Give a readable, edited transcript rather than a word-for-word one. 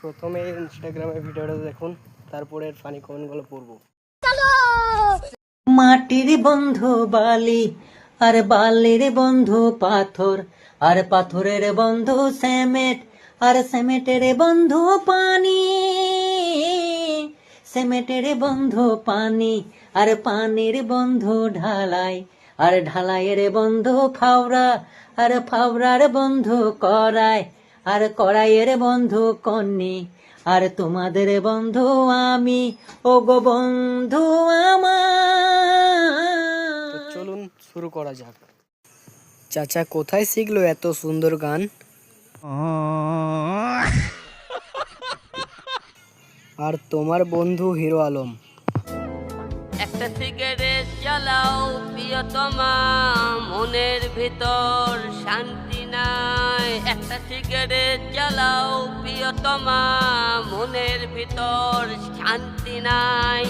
প্রথমে ইনস্টাগ্রামে ভিডিওটা দেখুন, তারপরে ফানি কমেন্টগুলো পড়বো। মাটির বন্ধু বালি, আর বালির বন্ধু পাথর, আর পাথরের বন্ধু সিমেন্ট, আর সিমেন্টের বন্ধু পানি, সিমেন্টের বন্ধু পানি, আর পানির বন্ধু ঢালাই, আর ঢালাইয়ের বন্ধু ফাওড়া, আর ফাওড়ার বন্ধু কড়াই, আর কড়াইয়ের বন্ধু কন্নি, আর তোমাদের বন্ধু আমি, ও গো বন্ধু আমার। তো চলুন শুরু করা যাক। চাচা কোথায় শিখলো এত সুন্দর গান? আর তোমার বন্ধু হিরো আলম। একটা সিগারেট জ্বালাও প্রিয়তমা, মনের ভিতর শান্তি নাই। একটা সিগারেট জ্বালাও প্রিয়তমা, মনের ভিতর শান্তি নাই।